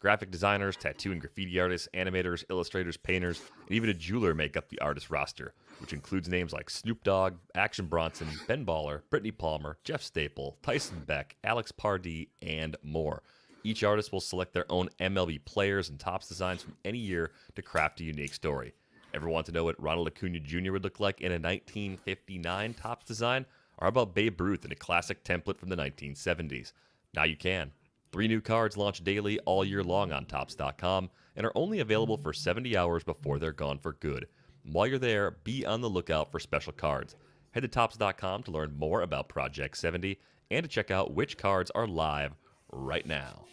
Graphic designers, tattoo and graffiti artists, animators, illustrators, painters, and even a jeweler make up the artist roster, which includes names like Snoop Dogg, Action Bronson, Ben Baller, Brittany Palmer, Jeff Staple, Tyson Beck, Alex Pardee, and more. Each artist will select their own MLB players and Topps designs from any year to craft a unique story. Ever want to know what Ronald Acuna Jr. would look like in a 1959 Topps design? Or how about Babe Ruth in a classic template from the 1970s? Now you can. 3 new cards launch daily all year long on Topps.com and are only available for 70 hours before they're gone for good. While you're there, be on the lookout for special cards. Head to Topps.com to learn more about Project 70 and to check out which cards are live right now.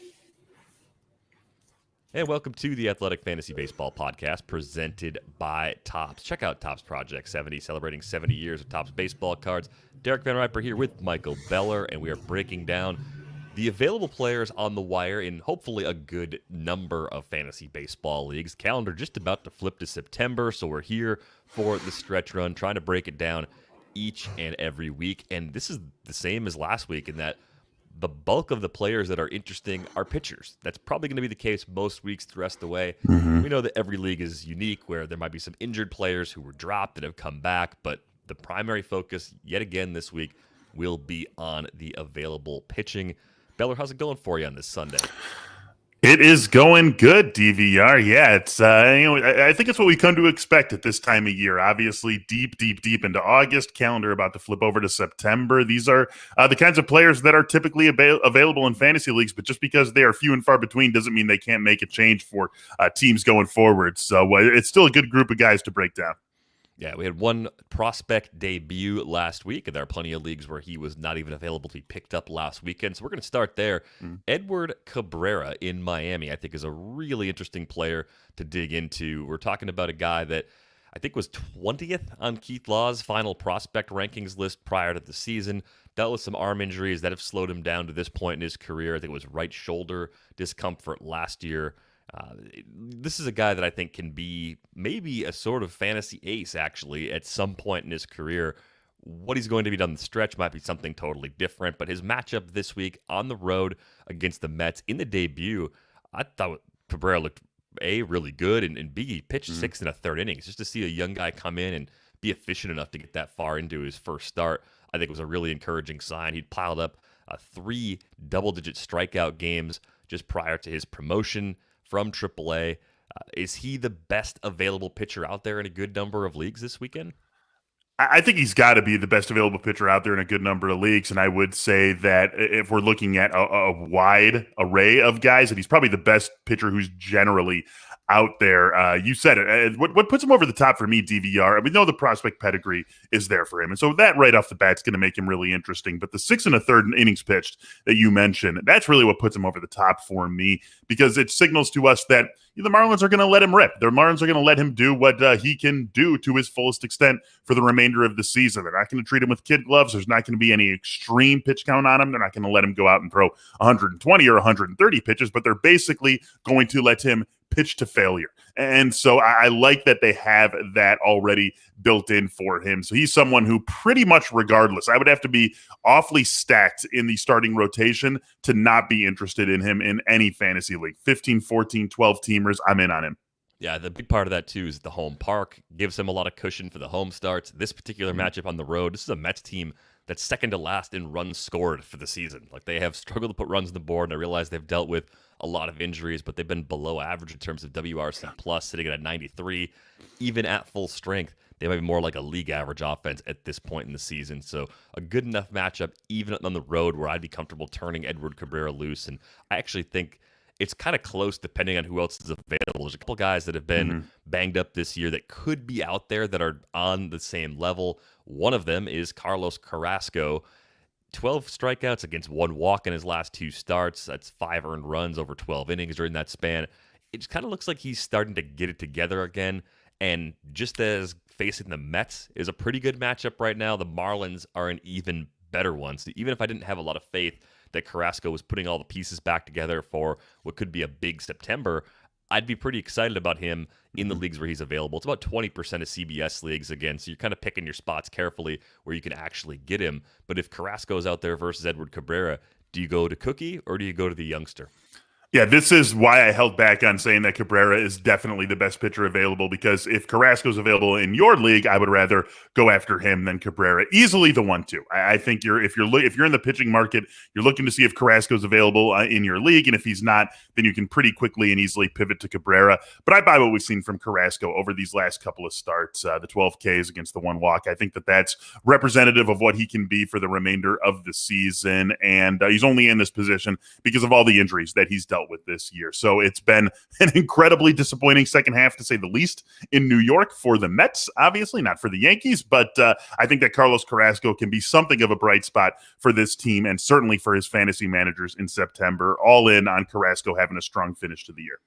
And welcome to the Athletic Fantasy Baseball Podcast presented by Topps. Check out Topps Project 70, celebrating 70 years of Topps baseball cards. Derek Van Riper here with Michael Beller, and we are breaking down the available players on the wire in hopefully a good number of fantasy baseball leagues. Calendar just about to flip to September, so we're here for the stretch run, trying to break it down each and every week. And this is the same as last week in that the bulk of the players that are interesting are pitchers. That's probably going to be the case most weeks the rest of the way. We know that every league is unique, where there might be some injured players who were dropped that have come back, but the primary focus, yet again this week, will be on the available pitching. Beller, how's it going for you on this Sunday? It is going good, DVR. Yeah, it's I think it's what we come to expect at this time of year. Obviously, deep into August. Calendar about to flip over to September. These are the kinds of players that are typically available in fantasy leagues, but just because they are few and far between doesn't mean they can't make a change for teams going forward. So it's still a good group of guys to break down. Yeah, we had one prospect debut last week, and there are plenty of leagues where he was not even available to be picked up last weekend. So we're going to start there. Edward Cabrera in Miami, I think, is a really interesting player to dig into. We're talking about a guy that I think was 20th on Keith Law's final prospect rankings list prior to the season. Dealt with some arm injuries that have slowed him down to this point in his career. I think it was right shoulder discomfort last year. This is a guy that I think can be maybe a sort of fantasy ace, actually, at some point in his career. What he's going to be down the stretch might be something totally different, but his matchup this week on the road against the Mets in the debut, I thought Cabrera looked, A, really good, and B, he pitched 6 1/3 innings. Just to see a young guy come in and be efficient enough to get that far into his first start, I think was a really encouraging sign. He'd piled up 3 double-digit strikeout games just prior to his promotion from AAA. Is he the best available pitcher out there in a good number of leagues this weekend? I think he's got to be the best available pitcher out there in a good number of leagues. And I would say that if we're looking at a wide array of guys, that he's probably the best pitcher who's generally out there. You said it. What puts him over the top for me, DVR, we know the prospect pedigree is there for him. And so that right off the bat is going to make him really interesting. But the 6 1/3 innings pitched that you mentioned, that's really what puts him over the top for me, because it signals to us that the Marlins are going to let him rip. The Marlins are going to let him do what he can do to his fullest extent for the remainder of the season. They're not going to treat him with kid gloves. There's not going to be any extreme pitch count on him. They're not going to let him go out and throw 120 or 130 pitches, but they're basically going to let him pitch to failure. And so I like that they have that already built in for him. So he's someone who pretty much regardless, I would have to be awfully stacked in the starting rotation to not be interested in him in any fantasy league. 15, 14, 12 teamers, I'm in on him. Yeah, the big part of that, too, is the home park. Gives him a lot of cushion for the home starts. This particular matchup on the road, this is a Mets team that's second to last in runs scored for the season. Like, they have struggled to put runs on the board, and I realize they've dealt with a lot of injuries, but they've been below average in terms of WRC plus, sitting at a 93. Even at full strength, they might be more like a league average offense at this point in the season. So a good enough matchup, even on the road, where I'd be comfortable turning Edward Cabrera loose. And I actually think it's kind of close depending on who else is available. There's a couple guys that have been banged up this year that could be out there that are on the same level. One of them is Carlos Carrasco. 12 strikeouts against 1 walk in his last 2 starts. That's 5 earned runs over 12 innings during that span. It just kind of looks like he's starting to get it together again. And just as facing the Mets is a pretty good matchup right now, the Marlins are an even better one. So even if I didn't have a lot of faith that Carrasco was putting all the pieces back together for what could be a big September, I'd be pretty excited about him in the leagues where he's available. It's about 20% of CBS leagues again, so you're kind of picking your spots carefully where you can actually get him. But if Carrasco's out there versus Edward Cabrera, do you go to Cookie or do you go to the youngster? Yeah, this is why I held back on saying that Cabrera is definitely the best pitcher available, because if Carrasco's available in your league, I would rather go after him than Cabrera. Easily the 1-2. I think if you're in the pitching market, you're looking to see if Carrasco's available in your league, and if he's not, then you can pretty quickly and easily pivot to Cabrera. But I buy what we've seen from Carrasco over these last couple of starts, the 12 Ks against the 1 walk. I think that that's representative of what he can be for the remainder of the season, and he's only in this position because of all the injuries that he's dealt with this year. So it's been an incredibly disappointing second half, to say the least, in New York for the Mets, obviously not for the Yankees, but I think that Carlos Carrasco can be something of a bright spot for this team and certainly for his fantasy managers in September. All in on Carrasco having a strong finish to the year.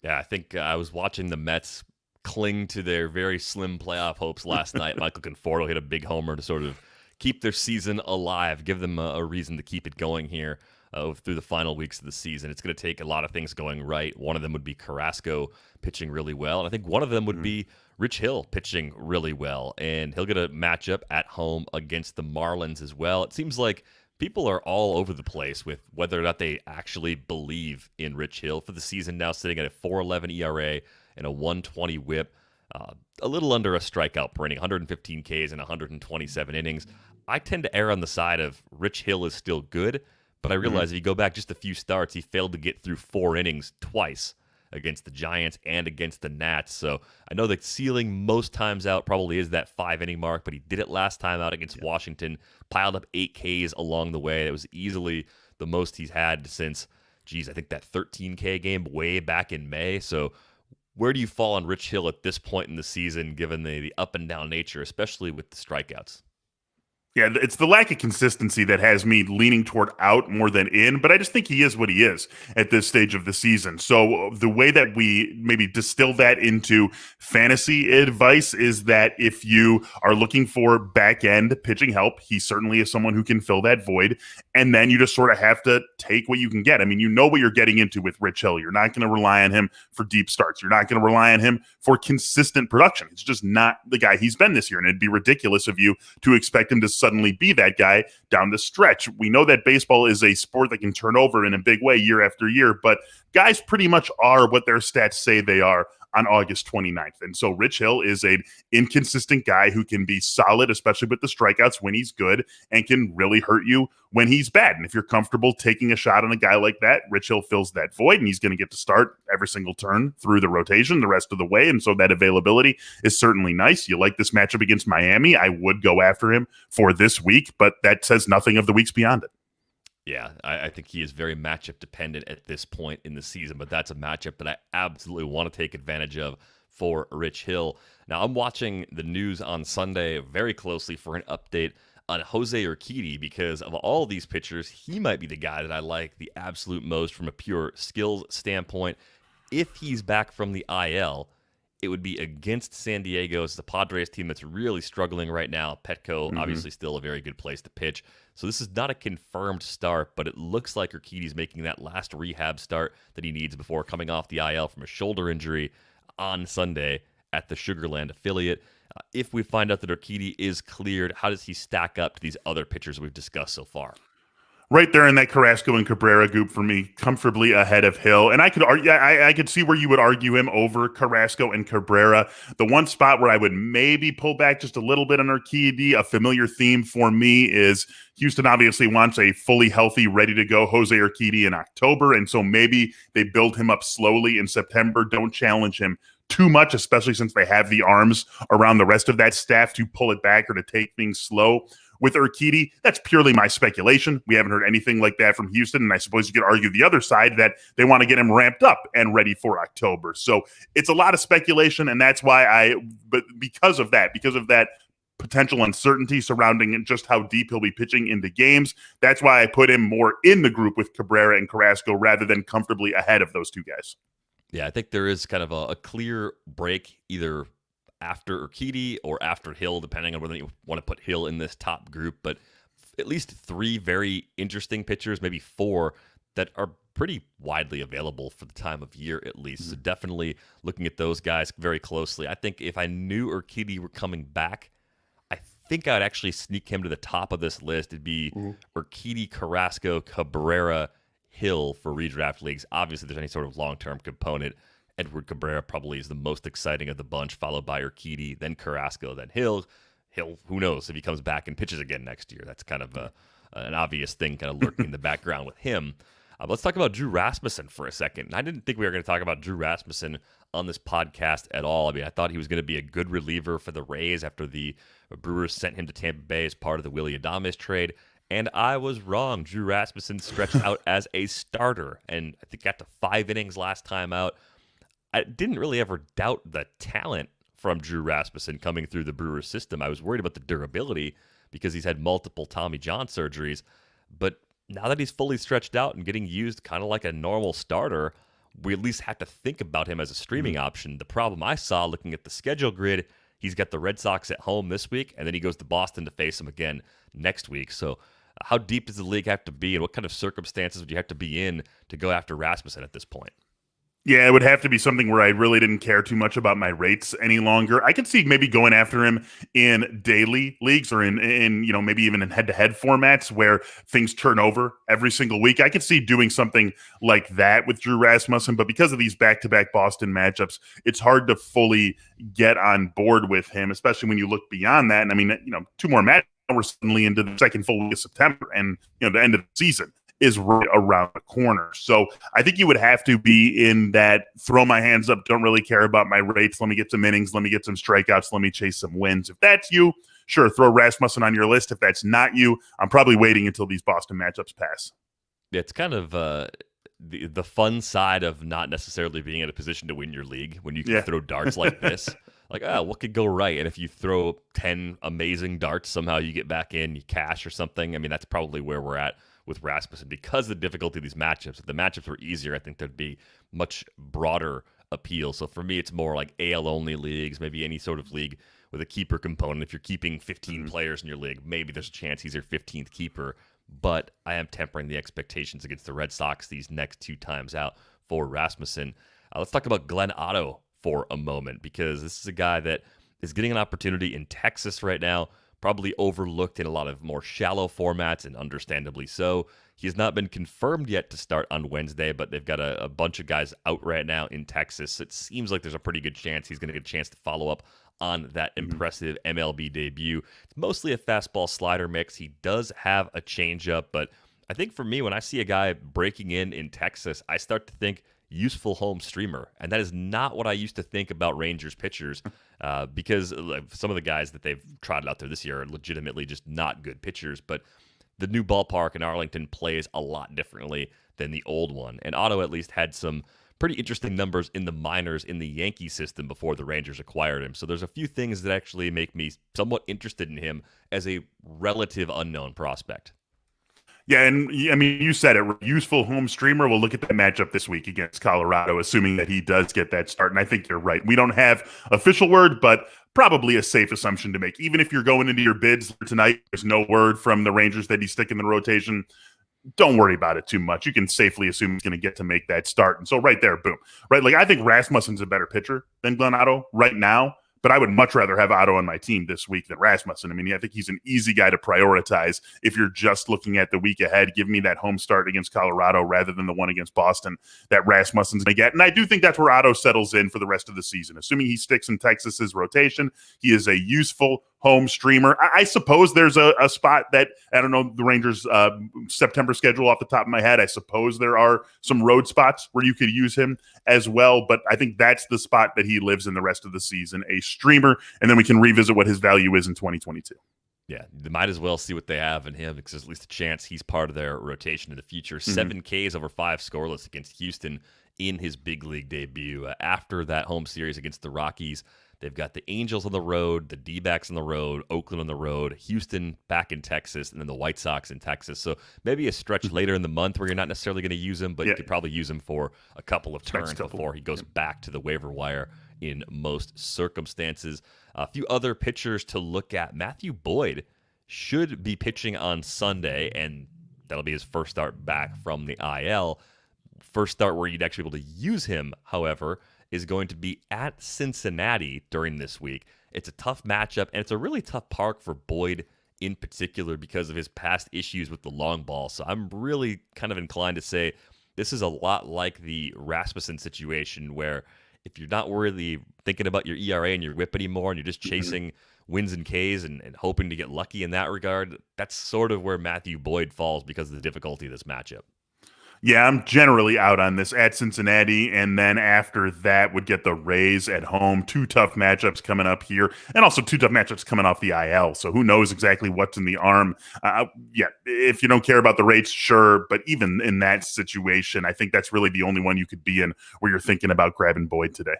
Yeah, I think I was watching the Mets cling to their very slim playoff hopes last night. Michael Conforto hit a big homer to sort of keep their season alive, give them a reason to keep it going here through the final weeks of the season. It's going to take a lot of things going right. One of them would be Carrasco pitching really well, and I think one of them would be Rich Hill pitching really well, and he'll get a matchup at home against the Marlins as well. It seems like people are all over the place with whether or not they actually believe in Rich Hill for the season, now sitting at a 4.11 ERA and a 120 whip, a little under a strikeout per inning, 115 Ks and 127 innings. I tend to err on the side of Rich Hill is still good, but I realize if you go back just a few starts, he failed to get through 4 innings twice against the Giants and against the Nats. So I know the ceiling most times out probably is that 5-inning mark, but he did it last time out against Washington, piled up 8 Ks along the way. It was easily the most he's had since, I think that 13K game way back in May. So where do you fall on Rich Hill at this point in the season, given the up and down nature, especially with the strikeouts? Yeah, it's the lack of consistency that has me leaning toward out more than in, but I just think he is what he is at this stage of the season. So the way that we maybe distill that into fantasy advice is that if you are looking for back-end pitching help, he certainly is someone who can fill that void, and then you just sort of have to take what you can get. I mean, you know what you're getting into with Rich Hill. You're not going to rely on him for deep starts. You're not going to rely on him for consistent production. It's just not the guy he's been this year, and it'd be ridiculous of you to expect him to suddenly be that guy down the stretch. We know that baseball is a sport that can turn over in a big way year after year, but guys pretty much are what their stats say they are on August 29th. And so Rich Hill is an inconsistent guy who can be solid, especially with the strikeouts when he's good, and can really hurt you when he's bad. And if you're comfortable taking a shot on a guy like that, Rich Hill fills that void, and he's going to get to start every single turn through the rotation the rest of the way. And so that availability is certainly nice. You like this matchup against Miami, I would go after him for this week, but that says nothing of the weeks beyond it. Yeah, I think he is very matchup dependent at this point in the season, but that's a matchup that I absolutely want to take advantage of for Rich Hill. Now, I'm watching the news on Sunday very closely for an update on Jose Urquidy, because of all these pitchers, he might be the guy that I like the absolute most from a pure skills standpoint. If he's back from the IL, it would be against San Diego. It's the Padres team that's really struggling right now. Petco, obviously still a very good place to pitch. So this is not a confirmed start, but it looks like Urquidy's making that last rehab start that he needs before coming off the IL from a shoulder injury on Sunday at the Sugarland affiliate. If we find out that Urquidy is cleared, how does he stack up to these other pitchers we've discussed so far? Right there in that Carrasco and Cabrera group for me, comfortably ahead of Hill. And I could argue, I could see where you would argue him over Carrasco and Cabrera. The one spot where I would maybe pull back just a little bit on Urquidy, a familiar theme for me, is Houston obviously wants a fully healthy, ready to go Jose Urquidy in October. And so maybe they build him up slowly in September. Don't challenge him too much, especially since they have the arms around the rest of that staff to pull it back or to take things slow. With Urquidy, that's purely my speculation. We haven't heard anything like that from Houston, and I suppose you could argue the other side that they want to get him ramped up and ready for October. So it's a lot of speculation, and that's why but because of that potential uncertainty surrounding just how deep he'll be pitching into games, that's why I put him more in the group with Cabrera and Carrasco rather than comfortably ahead of those two guys. Yeah, I think there is kind of a clear break either after Urquidy or after Hill, depending on whether you want to put Hill in this top group. But at least 3 very interesting pitchers, maybe 4, that are pretty widely available for the time of year at least. So definitely looking at those guys very closely. I think if I knew Urquidy were coming back, I think I'd actually sneak him to the top of this list. It'd be Urquidy, Carrasco, Cabrera, Hill for redraft leagues. Obviously, there's any sort of long-term component. Edward Cabrera probably is the most exciting of the bunch, followed by Urquidy, then Carrasco, then Hill. Hill, who knows if he comes back and pitches again next year. That's kind of an obvious thing kind of lurking in the background with him. Let's talk about Drew Rasmussen for a second. I didn't think we were going to talk about Drew Rasmussen on this podcast at all. I mean, I thought he was going to be a good reliever for the Rays after the Brewers sent him to Tampa Bay as part of the Willy Adames trade. And I was wrong. Drew Rasmussen stretched out as a starter and I think got to 5 innings last time out. I didn't really ever doubt the talent from Drew Rasmussen coming through the Brewers system. I was worried about the durability because he's had multiple Tommy John surgeries. But now that he's fully stretched out and getting used kind of like a normal starter, we at least have to think about him as a streaming option. The problem I saw looking at the schedule grid, he's got the Red Sox at home this week, and then he goes to Boston to face them again next week. So how deep does the league have to be, and what kind of circumstances would you have to be in to go after Rasmussen at this point? Yeah, it would have to be something where I really didn't care too much about my rates any longer. I could see maybe going after him in daily leagues or in maybe even in head-to-head formats where things turn over every single week. I could see doing something like that with Drew Rasmussen, but because of these back-to-back Boston matchups, it's hard to fully get on board with him, especially when you look beyond that. And I mean, 2 more matches, we're suddenly into the second full week of September, and the end of the season is right around the corner. So I think you would have to be in that throw my hands up, don't really care about my rates. Let me get some innings. Let me get some strikeouts. Let me chase some wins. If that's you, sure, throw Rasmussen on your list. If that's not you, I'm probably waiting until these Boston matchups pass. It's kind of the fun side of not necessarily being in a position to win your league when you can throw darts like this. Like, what could go right? And if you throw 10 amazing darts, somehow you get back in, you cash or something. I mean, that's probably where we're at with Rasmussen because of the difficulty of these matchups. If the matchups were easier, I think there'd be much broader appeal. So for me, it's more like AL-only leagues, maybe any sort of league with a keeper component. If you're keeping 15 players in your league, maybe there's a chance he's your 15th keeper. But I am tempering the expectations against the Red Sox these next 2 times out for Rasmussen. Let's talk about Glenn Otto for a moment because this is a guy that is getting an opportunity in Texas right now, probably overlooked in a lot of more shallow formats, and understandably so. He has not been confirmed yet to start on Wednesday, but they've got a bunch of guys out right now in Texas. It seems like there's a pretty good chance he's going to get a chance to follow up on that impressive MLB debut. It's mostly a fastball slider mix. He does have a changeup, but I think for me, when I see a guy breaking in Texas, I start to think useful home streamer. And that is not what I used to think about Rangers pitchers because some of the guys that they've trotted out there this year are legitimately just not good pitchers. But the new ballpark in Arlington plays a lot differently than the old one. And Otto at least had some pretty interesting numbers in the minors in the Yankee system before the Rangers acquired him. So there's a few things that actually make me somewhat interested in him as a relative unknown prospect. Yeah, and I mean, you said it. Useful home streamer. We'll look at that matchup this week against Colorado, assuming that he does get that start. And I think you're right. We don't have official word, but probably a safe assumption to make. Even if you're going into your bids tonight, there's no word from the Rangers that he's sticking the rotation. Don't worry about it too much. You can safely assume he's going to get to make that start. And so right there, boom. Right, like I think Rasmussen's a better pitcher than Glenn Otto right now. But I would much rather have Otto on my team this week than Rasmussen. I mean, I think he's an easy guy to prioritize if you're just looking at the week ahead. Give me that home start against Colorado rather than the one against Boston that Rasmussen's going to get. And I do think that's where Otto settles in for the rest of the season. Assuming he sticks in Texas's rotation, he is a useful home streamer. I suppose there's a spot that, I don't know the Rangers' September schedule off the top of my head. I suppose there are some road spots where you could use him as well, but I think that's the spot that he lives in the rest of the season, a streamer, and then we can revisit what his value is in 2022. Yeah, they might as well see what they have in him because there's at least a chance he's part of their rotation in the future. 7 Ks over 5 scoreless against Houston in his big league debut. After that home series against the Rockies, they've got the Angels on the road, the D-backs on the road, Oakland on the road, Houston back in Texas, and then the White Sox in Texas. So maybe a stretch later in the month where you're not necessarily going to use him, but you could probably use him for a couple of turns before he goes back to the waiver wire in most circumstances. A few other pitchers to look at. Matthew Boyd should be pitching on Sunday, and that'll be his first start back from the IL. First start where you'd actually be able to use him, however, is going to be at Cincinnati during this week. It's a tough matchup, and it's a really tough park for Boyd in particular because of his past issues with the long ball. So I'm really kind of inclined to say this is a lot like the Rasmussen situation where if you're not really thinking about your ERA and your whip anymore and you're just chasing wins and Ks and hoping to get lucky in that regard, that's sort of where Matthew Boyd falls because of the difficulty of this matchup. Yeah, I'm generally out on this at Cincinnati, and then after that would get the Rays at home. Two tough matchups coming up here, and also two tough matchups coming off the IL. So who knows exactly what's in the arm? Yeah, if you don't care about the rates, sure. But even in that situation, I think that's really the only one you could be in where you're thinking about grabbing Boyd today.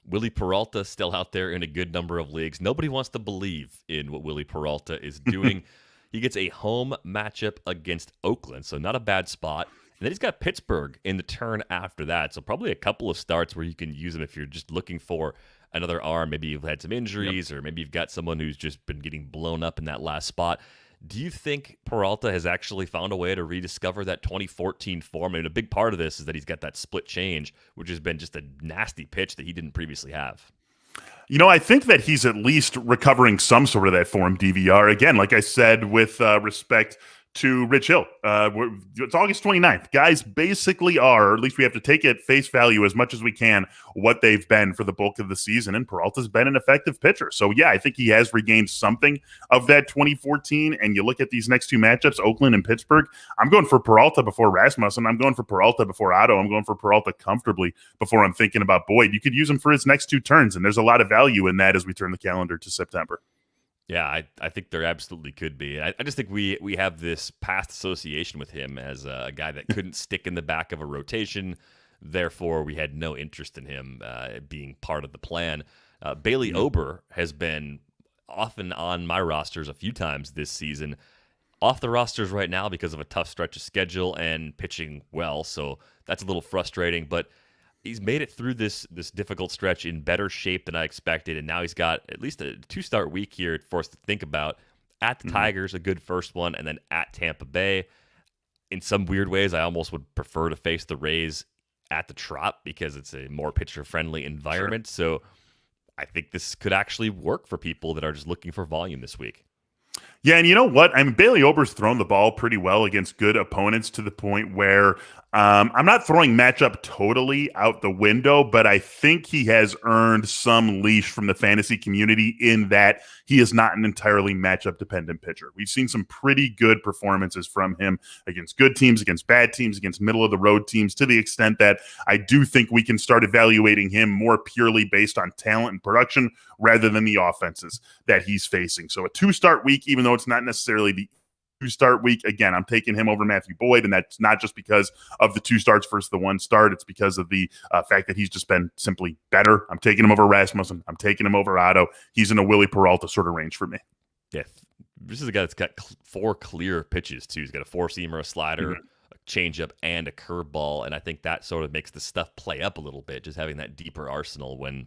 Wily Peralta still out there in a good number of leagues. Nobody wants to believe in what Wily Peralta is doing. He gets a home matchup against Oakland, so not a bad spot. And then he's got Pittsburgh in the turn after that. So probably a couple of starts where you can use him if you're just looking for another arm. Maybe you've had some injuries or maybe you've got someone who's just been getting blown up in that last spot. Do you think Peralta has actually found a way to rediscover that 2014 form? I mean, a big part of this is that he's got that split change, which has been just a nasty pitch that he didn't previously have. You know, I think that he's at least recovering some sort of that form, DVR. Again, like I said, with respect to Rich Hill. It's August 29th. Guys basically are, or at least we have to take it face value as much as we can, what they've been for the bulk of the season, and Peralta's been an effective pitcher. So, yeah, I think he has regained something of that 2014, and you look at these next two matchups, Oakland and Pittsburgh, I'm going for Peralta before Rasmussen. I'm going for Peralta before Otto. I'm going for Peralta comfortably before I'm thinking about Boyd. You could use him for his next two turns, and there's a lot of value in that as we turn the calendar to September. Yeah, I think there absolutely could be. I just think we have this past association with him as a guy that couldn't stick in the back of a rotation. Therefore, we had no interest in him being part of the plan. Bailey Ober has been often on my rosters a few times this season. Off the rosters right now because of a tough stretch of schedule and pitching well, so that's a little frustrating. But he's made it through this difficult stretch in better shape than I expected, and now he's got at least a 2-start week here for us to think about. At the Tigers, a good first one, and then at Tampa Bay. In some weird ways, I almost would prefer to face the Rays at the Trop because it's a more pitcher-friendly environment. Sure. So I think this could actually work for people that are just looking for volume this week. Yeah, and you know what? I mean, Bailey Ober's thrown the ball pretty well against good opponents to the point where I'm not throwing matchup totally out the window, but I think he has earned some leash from the fantasy community in that he is not an entirely matchup-dependent pitcher. We've seen some pretty good performances from him against good teams, against bad teams, against middle-of-the-road teams, to the extent that I do think we can start evaluating him more purely based on talent and production rather than the offenses that he's facing. So a 2-start week, even though it's not necessarily the 2-start week, again, I'm taking him over Matthew Boyd, and that's not just because of the 2 starts versus the 1 start. It's because of the fact that he's just been simply better. I'm taking him over Rasmussen. I'm taking him over Otto. He's in a Wily Peralta sort of range for me. Yeah, this is a guy that's got 4 clear pitches, too. He's got a 4-seamer, a slider, a changeup, and a curveball, and I think that sort of makes the stuff play up a little bit, just having that deeper arsenal when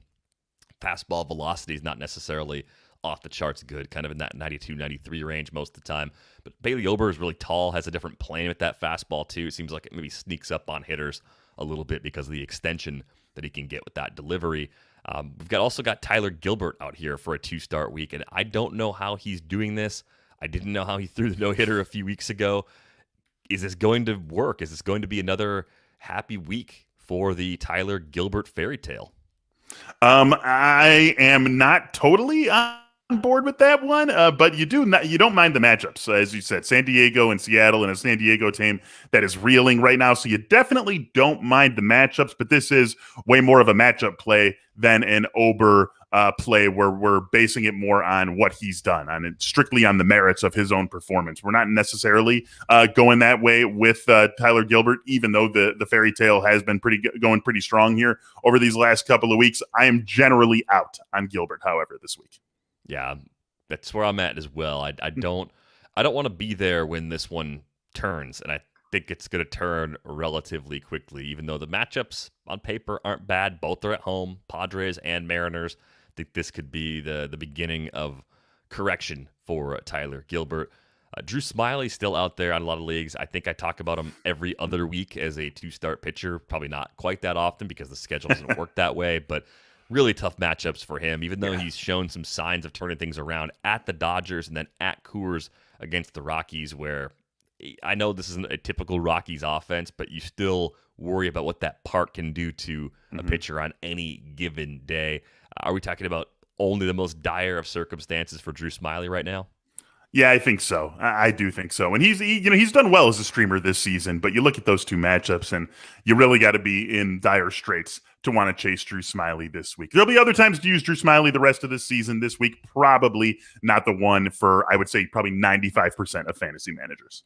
fastball velocity is not necessarily off the charts good, kind of in that 92, 93 range most of the time. But Bailey Ober is really tall, has a different plane with that fastball too. It seems like it maybe sneaks up on hitters a little bit because of the extension that he can get with that delivery. We've also got Tyler Gilbert out here for a 2-start week, and I don't know how he's doing this. I didn't know how he threw the no-hitter a few weeks ago. Is this going to work? Is this going to be another happy week for the Tyler Gilbert fairy tale? I am not totally on board with that one, but you don't mind the matchups, as you said, San Diego and Seattle, and a San Diego team that is reeling right now. So you definitely don't mind the matchups, but this is way more of a matchup play than an Ober play where we're basing it more on what he's done, on it, strictly on the merits of his own performance. We're not necessarily going that way with Tyler Gilbert, even though the fairy tale has been going pretty strong here over these last couple of weeks. I am generally out on Gilbert, however, this week. Yeah, that's where I'm at as well. I don't want to be there when this one turns, and I think it's going to turn relatively quickly, even though the matchups on paper aren't bad. Both are at home, Padres and Mariners. I think this could be the beginning of correction for Tyler Gilbert. Drew Smyly still out there on a lot of leagues. I think I talk about him every other week as a 2-start pitcher. Probably not quite that often because the schedule doesn't work that way, but really tough matchups for him, even though he's shown some signs of turning things around at the Dodgers and then at Coors against the Rockies, where I know this isn't a typical Rockies offense, but you still worry about what that park can do to a pitcher on any given day. Are we talking about only the most dire of circumstances for Drew Smyly right now? Yeah, I think so. I do think so. And he's done well as a streamer this season, but you look at those two matchups and you really got to be in dire straits to want to chase Drew Smyly this week. There'll be other times to use Drew Smyly the rest of the season. This week, probably not the one for, I would say, probably 95% of fantasy managers.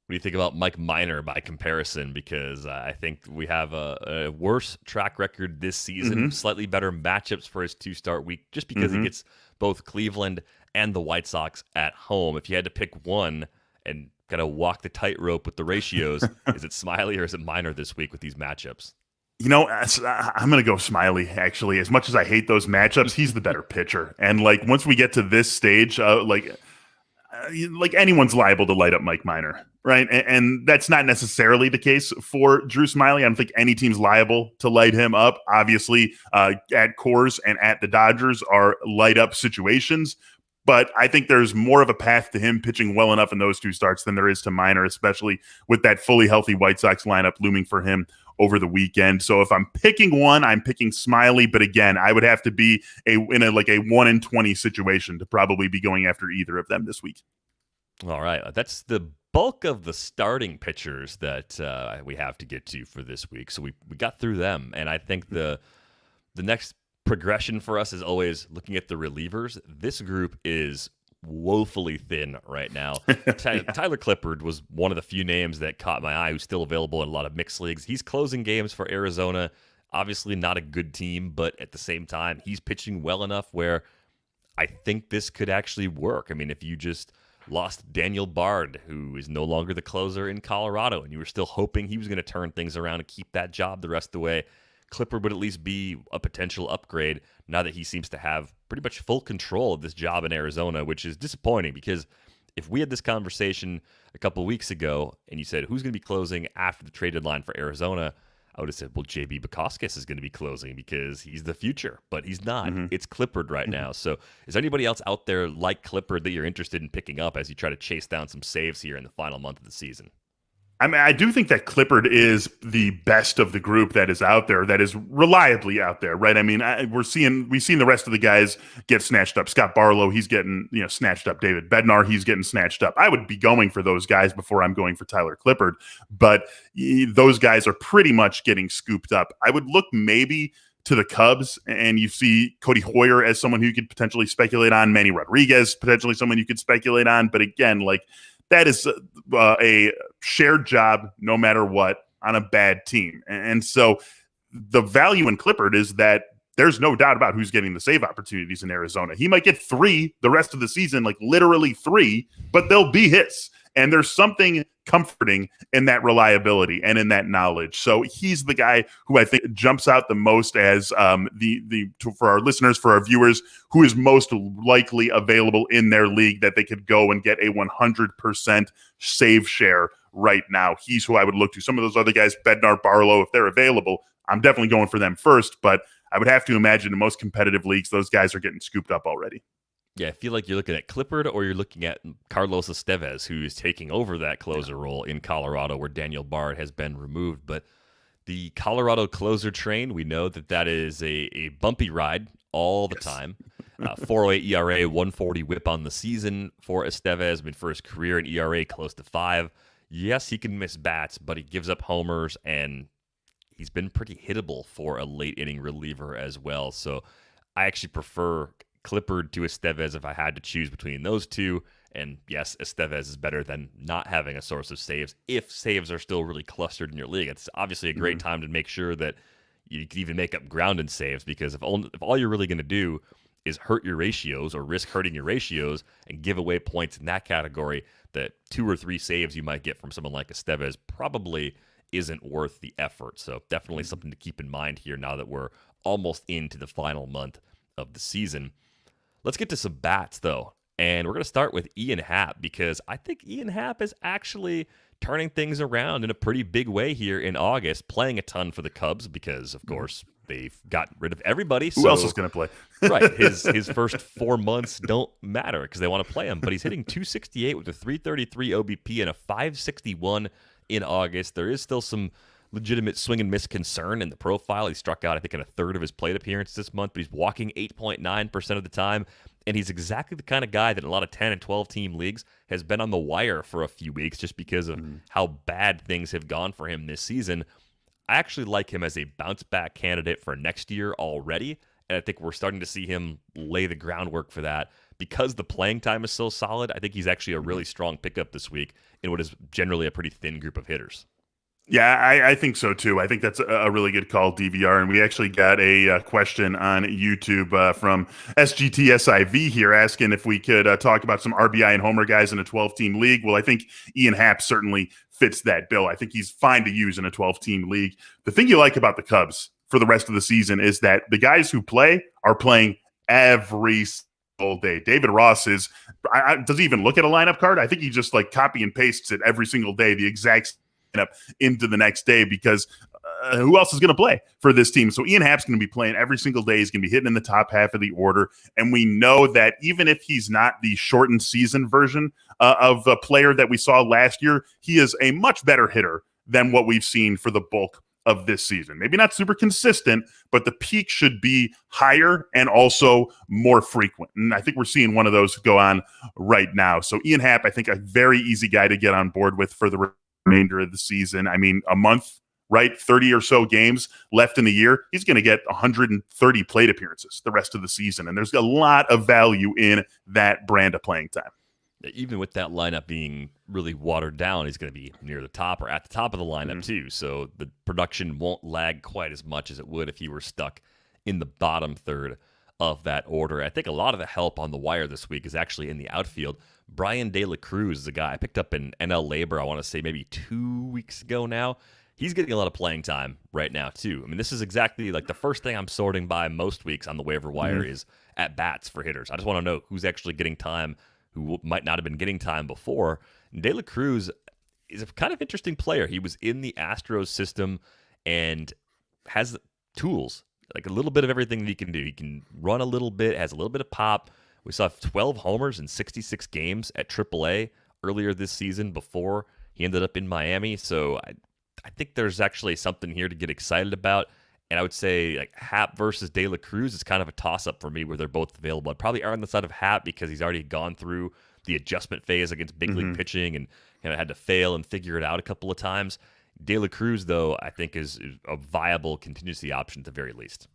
What do you think about Mike Minor by comparison? Because I think we have a worse track record this season, slightly better matchups for his 2-start week, just because he gets both Cleveland and the White Sox at home. If you had to pick one and kind of walk the tightrope with the ratios, is it Smyly or is it Minor this week with these matchups? You know, I'm going to go Smyly, actually. As much as I hate those matchups, he's the better pitcher. And, like, once we get to this stage, like anyone's liable to light up Mike Minor, right? And that's not necessarily the case for Drew Smyly. I don't think any team's liable to light him up. Obviously, at Coors and at the Dodgers are light up situations. But I think there's more of a path to him pitching well enough in those two starts than there is to Minor, especially with that fully healthy White Sox lineup looming for him over the weekend. So if I'm picking one, I'm picking Smyly. But again, I would have to be in a 1-in-20 situation to probably be going after either of them this week. All right. That's the bulk of the starting pitchers that we have to get to for this week. So we got through them. And I think the next progression for us is always looking at the relievers. This group is woefully thin right now. Tyler Clippard was one of the few names that caught my eye, who's still available in a lot of mixed leagues. He's closing games for Arizona. Obviously not a good team, but at the same time, he's pitching well enough where I think this could actually work. I mean, if you just lost Daniel Bard, who is no longer the closer in Colorado, and you were still hoping he was going to turn things around and keep that job the rest of the way, Clippard would at least be a potential upgrade now that he seems to have pretty much full control of this job in Arizona, which is disappointing because if we had this conversation a couple of weeks ago and you said, who's going to be closing after the trade deadline for Arizona, I would have said, well, JB Bukauskas is going to be closing because he's the future, but he's not. It's Clippard right now. So is there anybody else out there like Clippard that you're interested in picking up as you try to chase down some saves here in the final month of the season? I mean, I do think that Clippard is the best of the group that is out there, that is reliably out there, right? I mean, we've seen the rest of the guys get snatched up. Scott Barlow, he's getting snatched up. David Bednar, he's getting snatched up. I would be going for those guys before I'm going for Tyler Clippard, but those guys are pretty much getting scooped up. I would look maybe to the Cubs, and you see Cody Hoyer as someone who you could potentially speculate on, Manny Rodriguez potentially someone you could speculate on, but again, like, that is a shared job no matter what on a bad team. And so the value in Clippard is that there's no doubt about who's getting the save opportunities in Arizona. He might get 3 the rest of the season, like literally 3, but they'll be his. And there's something comforting in that reliability and in that knowledge. So he's the guy who I think jumps out the most as for our listeners, for our viewers, who is most likely available in their league that they could go and get a 100% save share right now. He's who I would look to. Some of those other guys, Bednar, Barlow, if they're available, I'm definitely going for them first. But I would have to imagine in most competitive leagues, those guys are getting scooped up already. Yeah, I feel like you're looking at Clippard or you're looking at Carlos Estevez, who is taking over that closer role in Colorado where Daniel Bard has been removed. But the Colorado closer train, we know that is a bumpy ride all the time. 4.08 ERA, 140 whip on the season for Estevez. I mean, for his career in ERA close to 5. Yes, he can miss bats, but he gives up homers, and he's been pretty hittable for a late inning reliever as well. So I actually prefer Clippard to Estevez if I had to choose between those two. And yes, Estevez is better than not having a source of saves if saves are still really clustered in your league. It's obviously a great time to make sure that you can even make up ground in saves, because if all you're really going to do is hurt your ratios or risk hurting your ratios and give away points in that category, that 2 or 3 saves you might get from someone like Estevez probably isn't worth the effort. So definitely something to keep in mind here now that we're almost into the final month of the season. Let's get to some bats, though. And we're going to start with Ian Happ because I think Ian Happ is actually turning things around in a pretty big way here in August, playing a ton for the Cubs because, of course, they've gotten rid of everybody. Who else is going to play? Right. His first 4 months don't matter because they want to play him. But he's hitting 268 with a 333 OBP and a 561 in August. There is still some legitimate swing and miss concern in the profile. He struck out, I think, in a third of his plate appearances this month, but he's walking 8.9% of the time. And he's exactly the kind of guy that in a lot of 10 and 12 team leagues has been on the wire for a few weeks just because of how bad things have gone for him this season. I actually like him as a bounce back candidate for next year already. And I think we're starting to see him lay the groundwork for that. Because the playing time is so solid, I think he's actually a really strong pickup this week in what is generally a pretty thin group of hitters. Yeah, I think so too. I think that's a really good call, DVR. And we actually got a question on YouTube from SGTSIV here asking if we could talk about some RBI and homer guys in a 12-team league. Well, I think Ian Happ certainly fits that bill. I think he's fine to use in a 12-team league. The thing you like about the Cubs for the rest of the season is that the guys who play are playing every single day. David Ross does he even look at a lineup card? I think he just like copy and pastes it every single day, the exact up into the next day because who else is going to play for this team? So Ian Happ's going to be playing every single day. He's going to be hitting in the top half of the order. And we know that even if he's not the shortened season version of a player that we saw last year, he is a much better hitter than what we've seen for the bulk of this season. Maybe not super consistent, but the peak should be higher and also more frequent. And I think we're seeing one of those go on right now. So Ian Happ, I think a very easy guy to get on board with for the remainder of the season. I mean, a month, right? 30 or so games left in the year. He's going to get 130 plate appearances the rest of the season. And there's a lot of value in that brand of playing time. Even with that lineup being really watered down, he's going to be near the top or at the top of the lineup too. So the production won't lag quite as much as it would if he were stuck in the bottom third of that order. I think a lot of the help on the wire this week is actually in the outfield. Bryan De La Cruz is a guy I picked up in NL Labor, I want to say maybe 2 weeks ago now. He's getting a lot of playing time right now, too. I mean, this is exactly like the first thing I'm sorting by most weeks on the waiver wire is at-bats for hitters. I just want to know who's actually getting time, who might not have been getting time before. And De La Cruz is a kind of interesting player. He was in the Astros system and has tools, like a little bit of everything that he can do. He can run a little bit, has a little bit of pop. We saw 12 homers in 66 games at AAA earlier this season before he ended up in Miami. So I think there's actually something here to get excited about. And I would say like Happ versus De La Cruz is kind of a toss-up for me where they're both available. I'd probably err on the side of Happ because he's already gone through the adjustment phase against big league pitching and kind of had to fail and figure it out a couple of times. De La Cruz, though, I think is a viable contingency option at the very least.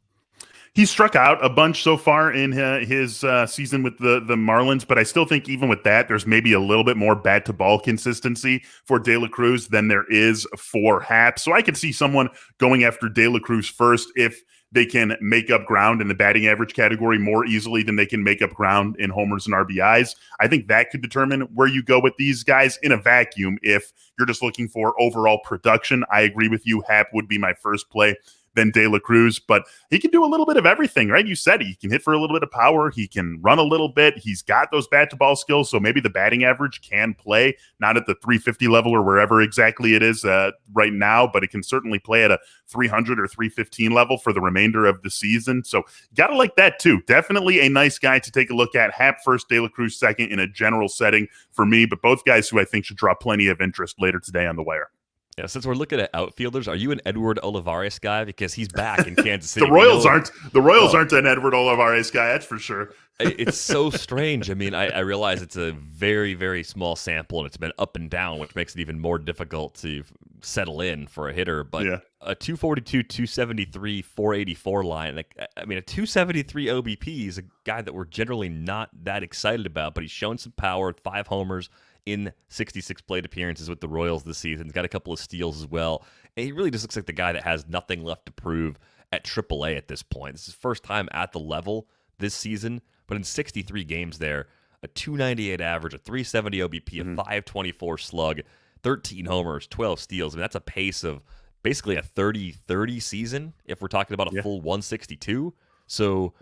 He struck out a bunch so far in his season with the Marlins, but I still think even with that, there's maybe a little bit more bat-to-ball consistency for De La Cruz than there is for Happ. So I could see someone going after De La Cruz first if they can make up ground in the batting average category more easily than they can make up ground in homers and RBIs. I think that could determine where you go with these guys in a vacuum. If you're just looking for overall production, I agree with you. Happ would be my first play than De La Cruz, but he can do a little bit of everything, right? You said he can hit for a little bit of power. He can run a little bit. He's got those bat-to-ball skills, so maybe the batting average can play, not at the 350 level or wherever exactly it is right now, but it can certainly play at a 300 or 315 level for the remainder of the season. So gotta like that too. Definitely a nice guy to take a look at. Happ first, De La Cruz second in a general setting for me, but both guys who I think should draw plenty of interest later today on the wire. Yeah, since we're looking at outfielders, are you an Edward Olivares guy? Because he's back in Kansas City. The Royals aren't an Edward Olivares guy, that's for sure. It's so strange. I mean, I realize it's a very, very small sample, and it's been up and down, which makes it even more difficult to settle in for a hitter. But a 242, 273, 484 line, like, I mean, a 273 OBP is a guy that we're generally not that excited about, but he's shown some power, 5 homers in 66 plate appearances with the Royals this season. He's got a couple of steals as well. And he really just looks like the guy that has nothing left to prove at AAA at this point. This is his first time at the level this season, but in 63 games there, a 298 average, a 370 OBP, a 524 slug, 13 homers, 12 steals. I mean, that's a pace of basically a 30-30 season if we're talking about a full 162. So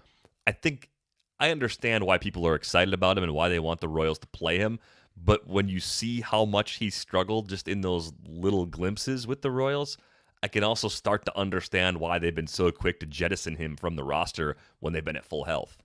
I think I understand why people are excited about him and why they want the Royals to play him. But when you see how much he struggled just in those little glimpses with the Royals, I can also start to understand why they've been so quick to jettison him from the roster when they've been at full health.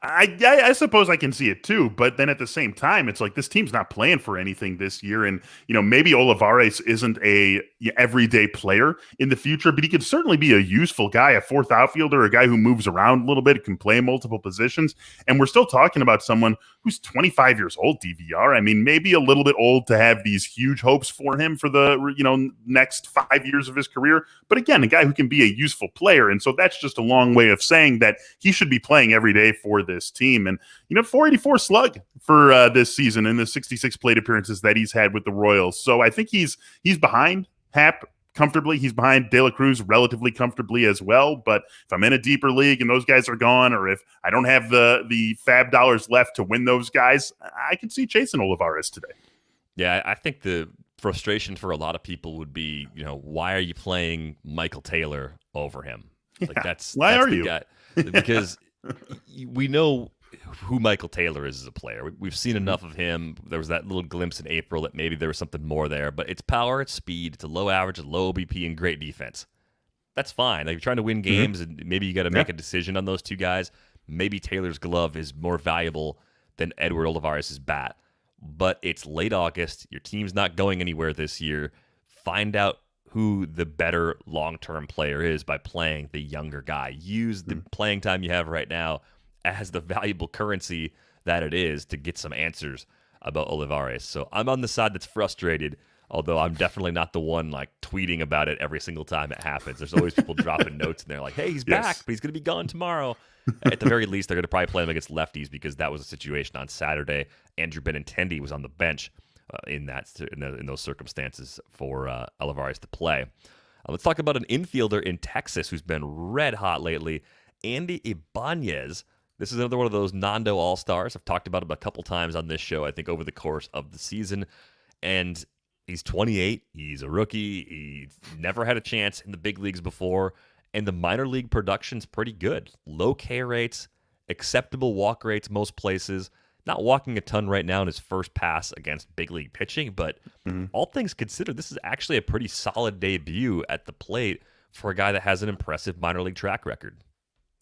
I suppose I can see it too, but then at the same time, it's like this team's not playing for anything this year, and maybe Olivares isn't a everyday player in the future, but he could certainly be a useful guy, a fourth outfielder, a guy who moves around a little bit, can play multiple positions, and we're still talking about someone who's 25 years old. DVR, I mean, maybe a little bit old to have these huge hopes for him for the next 5 years of his career, but again, a guy who can be a useful player, and so that's just a long way of saying that he should be playing every day for this team. And 484 slug for this season in the 66 plate appearances that he's had with the Royals. So I think he's behind Happ comfortably. He's behind De La Cruz relatively comfortably as well. But if I'm in a deeper league and those guys are gone, or if I don't have the FAB dollars left to win those guys, I can see chasing Olivares today. Yeah, I think the frustration for a lot of people would be, why are you playing Michael Taylor over him? Like why are you? Guy. Because we know who Michael Taylor is as a player. We've seen enough of him. There was that little glimpse in April that maybe there was something more there, but it's power, it's speed, it's a low average, a low OBP, and great defense. That's fine. Like, you're trying to win games, and maybe you got to make a decision on those two guys. Maybe Taylor's glove is more valuable than Edward Olivares' bat, but it's late August. Your team's not going anywhere this year. Find out who the better long-term player is by playing the younger guy. Use the playing time you have right now as the valuable currency that it is to get some answers about Olivares. So I'm on the side that's frustrated, although I'm definitely not the one like tweeting about it every single time it happens. There's always people dropping notes in there like, hey, he's back, but he's going to be gone tomorrow. At the very least, they're going to probably play him against lefties because that was a situation on Saturday. Andrew Benintendi was on the bench in those circumstances for Olivares to play. Let's talk about an infielder in Texas who's been red hot lately, Andy Ibáñez. This is another one of those Nando All-Stars. I've talked about him a couple times on this show, I think, over the course of the season. And he's 28. He's a rookie. He's never had a chance in the big leagues before. And the minor league production's pretty good. Low K rates, acceptable walk rates most places. Not walking a ton right now in his first pass against big league pitching, but all things considered, this is actually a pretty solid debut at the plate for a guy that has an impressive minor league track record.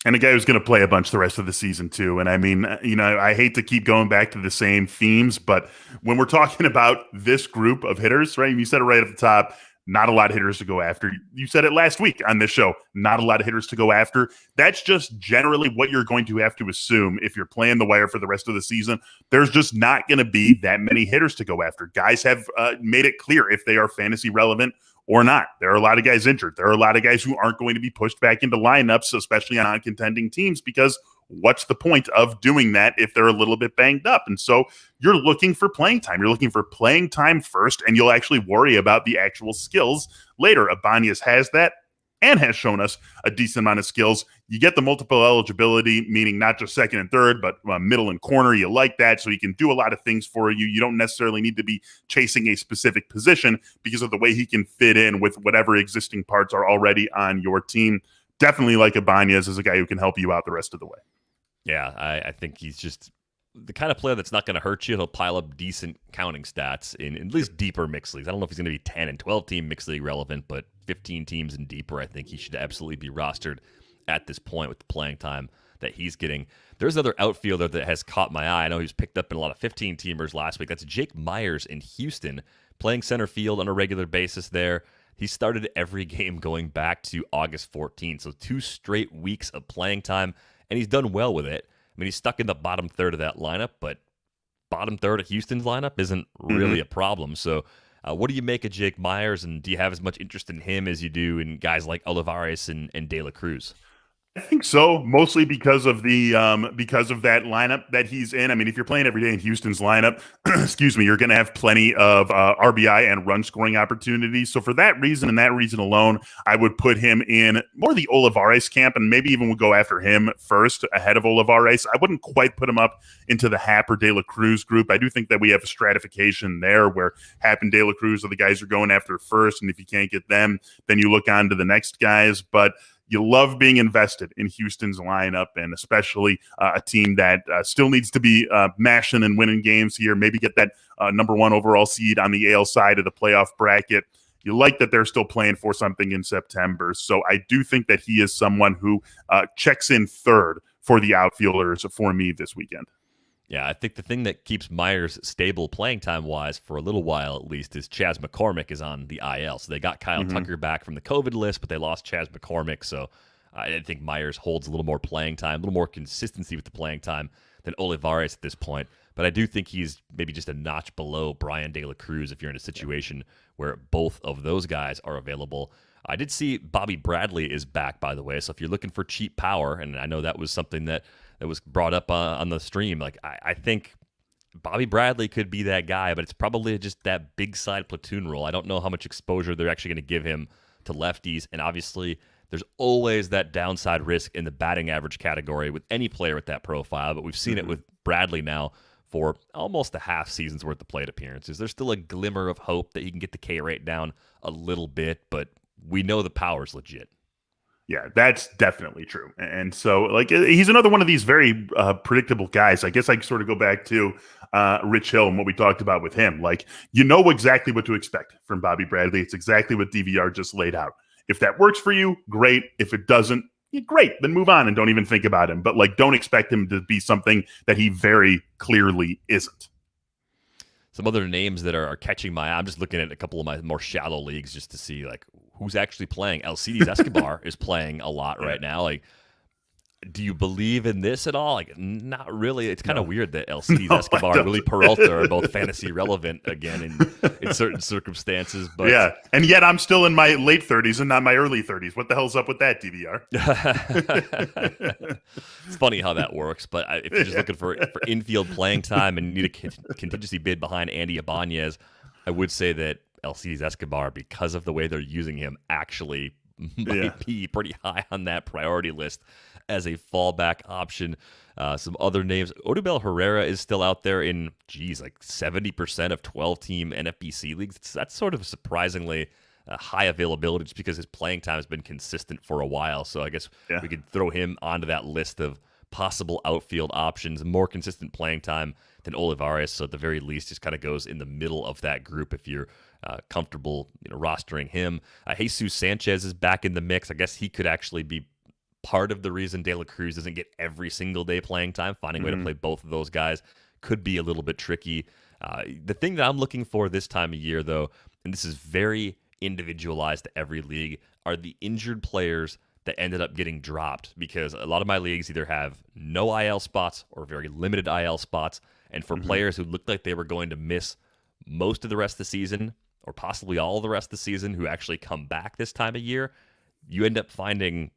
And a guy who's going to play a bunch the rest of the season, too. And I mean, I hate to keep going back to the same themes, but when we're talking about this group of hitters, right, you said it right at the top, not a lot of hitters to go after. You said it last week on this show, not a lot of hitters to go after. That's just generally what you're going to have to assume if you're playing the wire for the rest of the season. There's just not going to be that many hitters to go after. Guys have made it clear if they are fantasy relevant or not. There are a lot of guys injured. There are a lot of guys who aren't going to be pushed back into lineups, especially on contending teams, because what's the point of doing that if they're a little bit banged up? And so you're looking for playing time. You're looking for playing time first, and you'll actually worry about the actual skills later. Ibáñez has that and has shown us a decent amount of skills. You get the multiple eligibility, meaning not just second and third, but middle and corner. You like that, so he can do a lot of things for you. You don't necessarily need to be chasing a specific position because of the way he can fit in with whatever existing parts are already on your team. Definitely like Ibáñez as a guy who can help you out the rest of the way. Yeah, I think he's just the kind of player that's not going to hurt you. He'll pile up decent counting stats in at least deeper mixed leagues. I don't know if he's going to be 10 and 12 team mixed league relevant, but 15 teams and deeper, I think he should absolutely be rostered at this point with the playing time that he's getting. There's another outfielder that has caught my eye. I know he was picked up in a lot of 15 teamers last week. That's Jake Meyers in Houston, playing center field on a regular basis there. He started every game going back to August 14th, so 2 straight weeks of playing time, and he's done well with it. I mean, he's stuck in the bottom third of that lineup, but bottom third of Houston's lineup isn't really a problem. So what do you make of Jake Meyers, and do you have as much interest in him as you do in guys like Olivares and De La Cruz? I think so, mostly because of because of that lineup that he's in. I mean, if you're playing every day in Houston's lineup, excuse me, you're going to have plenty of RBI and run scoring opportunities. So for that reason and that reason alone, I would put him in more the Olivares camp, and maybe even would go after him first ahead of Olivares. I wouldn't quite put him up into the Happ or De La Cruz group. I do think that we have a stratification there where Happ and De La Cruz are the guys you're going after first, and if you can't get them, then you look on to the next guys. But you love being invested in Houston's lineup, and especially a team that still needs to be mashing and winning games here, maybe get that number 1 overall seed on the AL side of the playoff bracket. You like that they're still playing for something in September. So I do think that he is someone who checks in third for the outfielders for me this weekend. Yeah, I think the thing that keeps Meyers stable playing time-wise for a little while at least is Chas McCormick is on the IL. So they got Kyle Tucker back from the COVID list, but they lost Chas McCormick. So I think Meyers holds a little more playing time, a little more consistency with the playing time than Olivares at this point. But I do think he's maybe just a notch below Bryan De La Cruz if you're in a situation where both of those guys are available. I did see Bobby Bradley is back, by the way. So if you're looking for cheap power, and I know that was something that was brought up on the stream, like I think Bobby Bradley could be that guy, but it's probably just that big side platoon role. I don't know how much exposure they're actually going to give him to lefties, and obviously there's always that downside risk in the batting average category with any player with that profile, but we've seen it with Bradley now for almost a half season's worth of plate appearances. There's still a glimmer of hope that he can get the K rate down a little bit, but we know the power's legit. Yeah, that's definitely true. And so, like, he's another one of these very predictable guys. I guess I sort of go back to Rich Hill and what we talked about with him. Like, you know exactly what to expect from Bobby Bradley. It's exactly what DVR just laid out. If that works for you, great. If it doesn't, great. Then move on and don't even think about him. But, like, don't expect him to be something that he very clearly isn't. Some other names that are catching my eye. I'm just looking at a couple of my more shallow leagues just to see, like, who's actually playing. Alcides Escobar is playing a lot right now. Like, do you believe in this at all? Like, not really. It's kind of weird that Alcides Escobar and Wily Peralta are both fantasy relevant again in certain circumstances. But yeah, and yet I'm still in my late 30s and not my early 30s. What the hell's up with that, DVR? It's funny how that works. But if you're just looking for infield playing time and need a contingency bid behind Andy Ibáñez, I would say that Alcides Escobar, because of the way they're using him, actually might be pretty high on that priority list as a fallback option. Some other names. Odubel Herrera is still out there in, like 70% of 12-team NFBC leagues. That's sort of surprisingly high availability just because his playing time has been consistent for a while. So I guess we could throw him onto that list of possible outfield options, more consistent playing time than Olivares. So at the very least, just kind of goes in the middle of that group if you're comfortable rostering him. Jesus Sanchez is back in the mix. I guess he could actually be part of the reason De La Cruz doesn't get every single day playing time. Finding a way to play both of those guys could be a little bit tricky. The thing that I'm looking for this time of year, though, and this is very individualized to every league, are the injured players that ended up getting dropped, because a lot of my leagues either have no IL spots or very limited IL spots. And for players who looked like they were going to miss most of the rest of the season or possibly all of the rest of the season who actually come back this time of year, you end up finding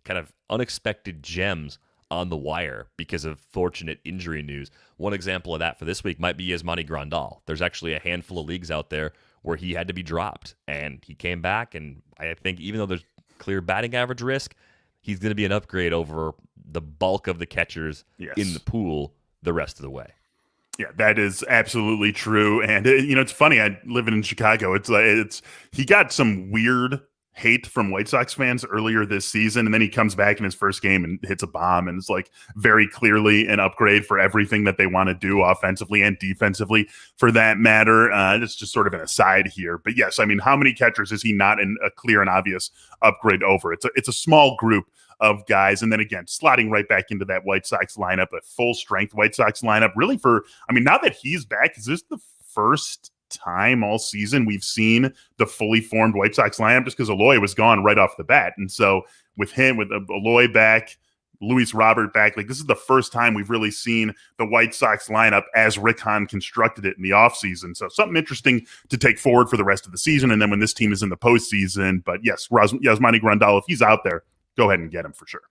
kind of unexpected gems on the wire because of fortunate injury news. One example of that for this week might be Yasmani Grandal. There's actually a handful of leagues out there where he had to be dropped, and he came back, and I think even though there's clear batting average risk, he's going to be an upgrade over the bulk of the catchers in the pool the rest of the way. Yeah, that is absolutely true. And it's funny. I living in Chicago. He got some weird hate from White Sox fans earlier this season, and then he comes back in his first game and hits a bomb, and it's like very clearly an upgrade for everything that they want to do offensively and defensively for that matter. It's just sort of an aside here, but yes, I mean, how many catchers is he not in a clear and obvious upgrade over? It's a small group of guys, and then again, slotting right back into that White Sox lineup, a full strength White Sox lineup, really now that he's back, is this the first time all season we've seen the fully formed White Sox lineup, just because Eloy was gone right off the bat? And so with Eloy back, Luis Robert back, like this is the first time we've really seen the White Sox lineup as Rick Hahn constructed it in the offseason. So something interesting to take forward for the rest of the season, and then when this team is in the postseason. But yes, Yasmani Grandal, if he's out there, go ahead and get him for sure.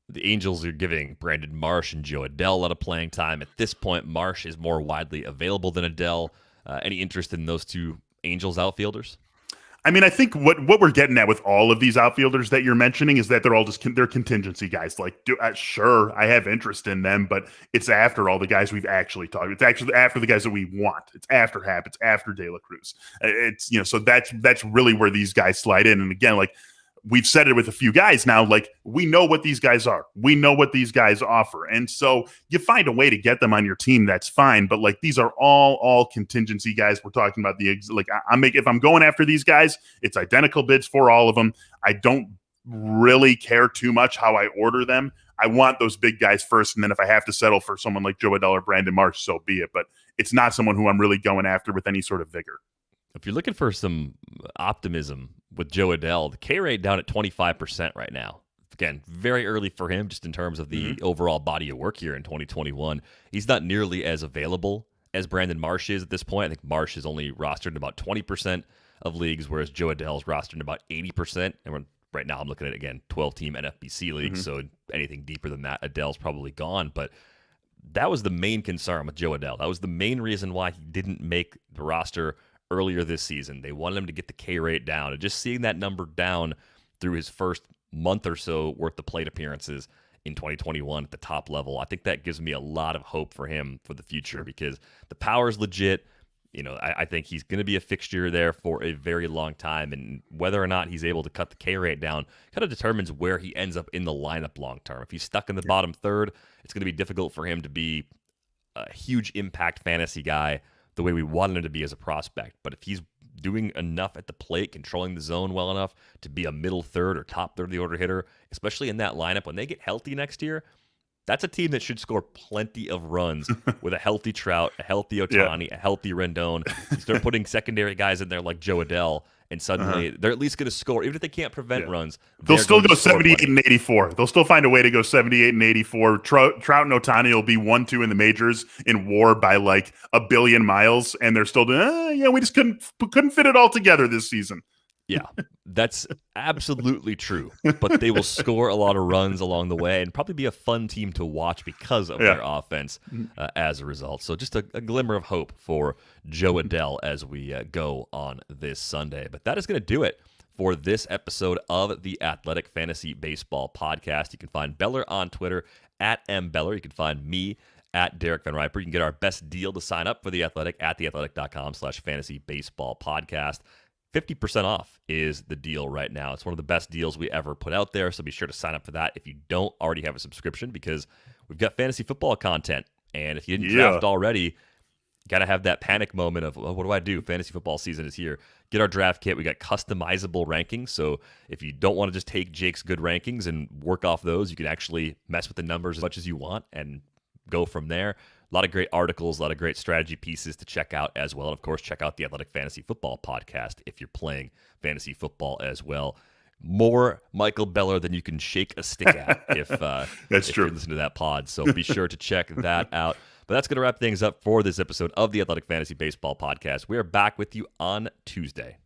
The Angels are giving Brandon Marsh and Joe Adell a lot of playing time. At this point, Marsh is more widely available than Adell. Any interest in those two Angels outfielders? I mean, I think what we're getting at with all of these outfielders that you're mentioning is that they're all they're contingency guys. Like, sure, I have interest in them, but it's after all the guys we've actually talked. It's actually after the guys that we want. It's after Happ. It's after De La Cruz. So that's really where these guys slide in. And again, like, we've said it with a few guys now, like we know what these guys are. We know what these guys offer. And so you find a way to get them on your team, that's fine. But like these are all contingency guys. We're talking about if I'm going after these guys, it's identical bids for all of them. I don't really care too much how I order them. I want those big guys first. And then if I have to settle for someone like Joe Adell or Brandon Marsh, so be it. But it's not someone who I'm really going after with any sort of vigor. If you're looking for some optimism with Joe Adell, the K rate down at 25% right now. Again, very early for him just in terms of the overall body of work here in 2021. He's not nearly as available as Brandon Marsh is at this point. I think Marsh is only rostered in about 20% of leagues, whereas Joe Adell is rostered in about 80%. And right now I'm looking at, again, 12-team NFBC leagues, so anything deeper than that, Adell's probably gone. But that was the main concern with Joe Adell. That was the main reason why he didn't make the roster earlier this season. They wanted him to get the K rate down, and just seeing that number down through his first month or so worth of plate appearances in 2021 at the top level, I think that gives me a lot of hope for him for the future, because the power is legit. I think he's going to be a fixture there for a very long time, and whether or not he's able to cut the K rate down kind of determines where he ends up in the lineup long term. If he's stuck in the bottom third, it's going to be difficult for him to be a huge impact fantasy guy the way we wanted him to be as a prospect. But if he's doing enough at the plate, controlling the zone well enough to be a middle third or top third of the order hitter, especially in that lineup, when they get healthy next year, that's a team that should score plenty of runs with a healthy Trout, a healthy Ohtani, a healthy Rendon. You start putting secondary guys in there like Joe Adell, and suddenly they're at least going to score. Even if they can't prevent runs, they'll still go 78 and 84. They'll still find a way to go 78 and 84. Trout and Ohtani will be 1-2 in the majors in WAR by like a billion miles, and they're still doing, we just couldn't fit it all together this season. Yeah, that's absolutely true. But they will score a lot of runs along the way and probably be a fun team to watch because of their offense as a result. So just a glimmer of hope for Joe Adell as we go on this Sunday. But that is going to do it for this episode of the Athletic Fantasy Baseball Podcast. You can find Beller on Twitter at @mbeller. You can find me at Derek Van Riper. You can get our best deal to sign up for The Athletic at theathletic.com/fantasy baseball podcast. 50% off is the deal right now. It's one of the best deals we ever put out there, so be sure to sign up for that if you don't already have a subscription, because we've got fantasy football content. And if you didn't draft already, you got to have that panic moment of, what do I do? Fantasy football season is here. Get our draft kit. We got customizable rankings, so if you don't want to just take Jake's good rankings and work off those, you can actually mess with the numbers as much as you want and go from there. A lot of great articles, a lot of great strategy pieces to check out as well. And of course, check out the Athletic Fantasy Football Podcast if you're playing fantasy football as well. More Michael Beller than you can shake a stick at if you listen to that pod. So be sure to check that out. But that's going to wrap things up for this episode of the Athletic Fantasy Baseball Podcast. We are back with you on Tuesday.